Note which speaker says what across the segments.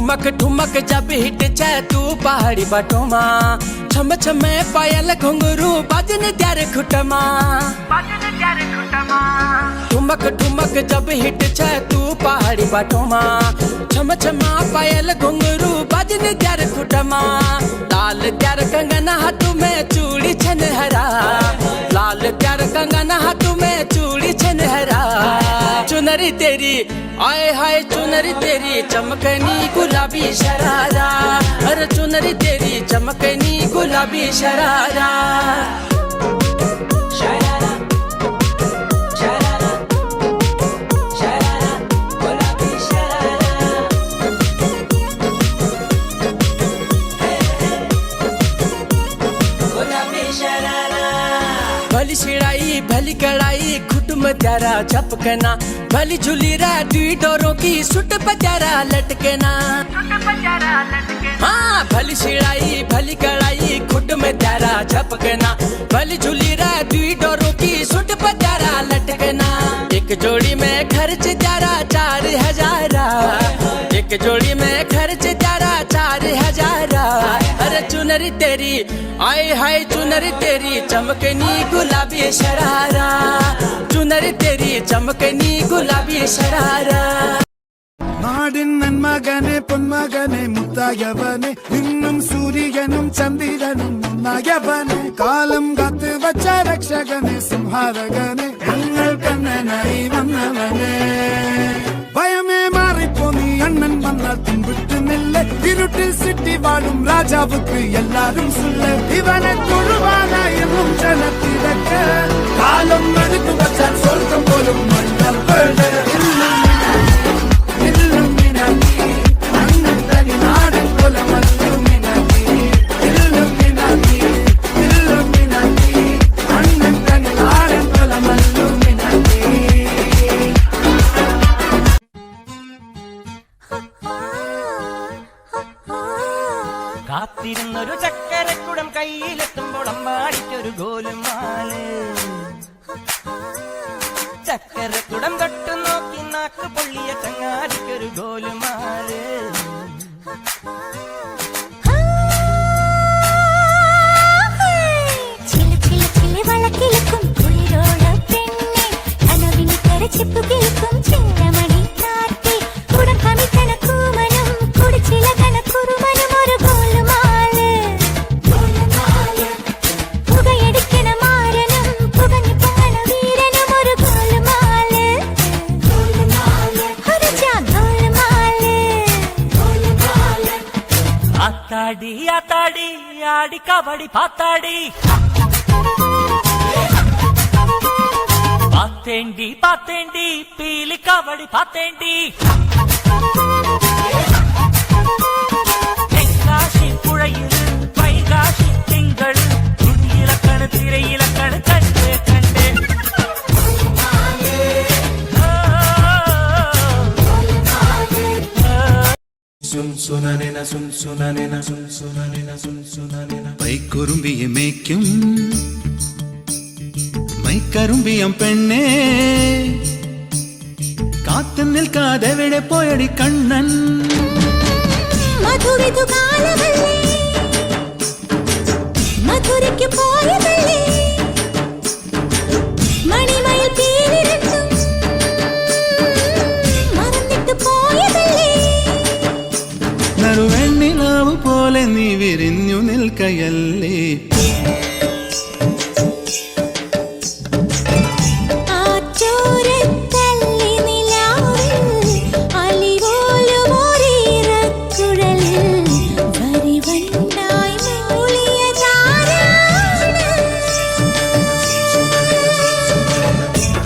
Speaker 1: ठुमक ठुमक जब हिट जाए तू पहाड़ी बटोमा छम छमे पायल घुंगरू बाजन त्यारे खुटमा ठुमक ठुमक जब हिट जाए तू पहाड़ी बटोमा छम छमा पायल घुंगरू बाजन त्यारे खुटमा लाल त्यार कंगना हाथों में चूड़ी छन हरा लाल त्यार कंगना हाथों में चूड़ी छन हरा चुनरी तेरी आए हाय चुनरी तेरी चमकनी गुलाबी शरारा अरे चुनरी तेरी चमकनी गुलाबी शरारा भली छिड़ाई भली कड़ाई खुटम त्यारा झपकना भली झूली रा दुई डोरों की सुट पजारा लटकना हाँ भली छिड़ाई भली कड़ाई खुटम त्यारा झपकना भली झूली रा दुई डोरों की सुट पजारा लटकना एक जोड़ी में खर्च त्यारा 4,000 एक जोड़ी में खर्च त्यारा 4,000 अरे चुनरी तेरी आए हाय चुनरी तेरी चमकनी गुलाबी शरारा चुनरी तेरी चमकनी गुलाबी शरारा
Speaker 2: നാടിൻ നന്മകനെ പൊന്മകനെ മുത്തായവനെ ഇന്നും സൂര്യനും ചന്ദ്രനും ഒന്നായവനെ കാലം കാത്ത് വച്ച രക്ഷകനെ സംഹാരകനെ ഞങ്ങൾ കണ്ണനായി വന്നവനെ ഭയമേ മാറിപ്പോ നീ അണ്ണൻ വന്നാൽ പിൻവിട്ടുന്നില്ല ഇരുട്ടിൽ സിറ്റി വാഴും രാജാവുക്ക് എല്ലാരും സുല്ല ഇവനെ തൊഴുവാനായും ജനത്തിരക്ക് കാലം എടുത്തു വച്ചാൽ സ്വർഗം പോലും മണ്ണപ്പേട്
Speaker 3: കാത്തിരുന്നൊരു ചക്കരക്കുടം കയ്യിലെത്തുമ്പോൾ അമ്മാടിക്കൊരു ഗോലുമാല് ചക്കരക്കുടം തൊട്ടു നോക്കി നാക്ക് പൊള്ളിയ ചങ്ങാടിക്കൊരു ഗോലുമാല് ആത്താടി ആത്താടി ആടി കബടി പാത്താടി പാത്തേണ്ടി പാത്തേണ്ടി പീലി കബടി പാത്തേണ്ടി തെങ്കാശി പുഴയിൽ വൈകാശി തിങ്കൾ തുണിയിലക്കണ് തിരയിലക്കണ് കണ്ട് കണ്ട്
Speaker 4: പൈക്കുറുമ്പിയെ മേയ്ക്കും മൈക്കറുമ്പിയം പെണ്ണേ കാത്തു നിൽക്കാതെ എവിടെ പോയടി കണ്ണൻ
Speaker 5: മധുരയ്ക്ക് പോയതല്ലേ മണിമയിൽ പേരിരണ്ടും മറന്നിട്ട് പോയതല്ലേ
Speaker 4: നറുവെണ്ണിലാവു പോലെ നീ വിരിഞ്ഞു നിൽക്കയല്ലേ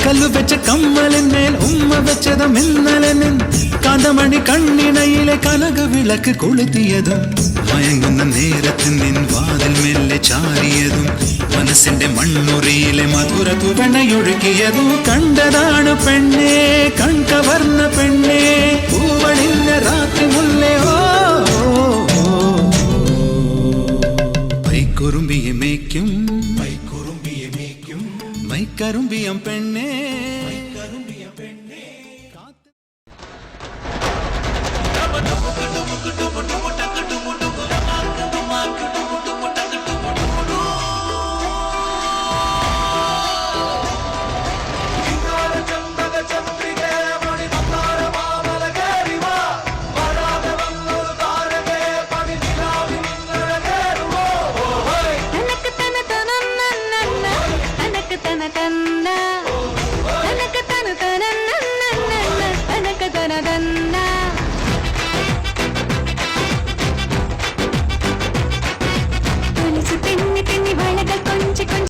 Speaker 4: കല്ലു വെച്ച കമ്മലിന്മേൽ ഉമ്മ വെച്ചതും ഇന്നലെ നിൻ കാന്തമണി കണ്ണിണയിലെ കനക വിളക്ക് കൊളുത്തിയതും മയങ്ങുന്ന നേരത്തിൽ നിൻ വാതിൽ മെല്ലെ ചാരിയതും മനസ്സിന്റെ മണ്ണുറിയിലെ മധുര തുവണയൊഴുകിയതും കണ്ടതാണ് പെണ്ണേ കൺകവർന്ന പെണ്ണേ പൂവണിഞ്ഞ രാത്രി മുല്ലേ ഓ പൈക്കുറുമ്പിയെ മേയ്ക്കും മൈക്കറുമ്പിയം പെണ്ണേ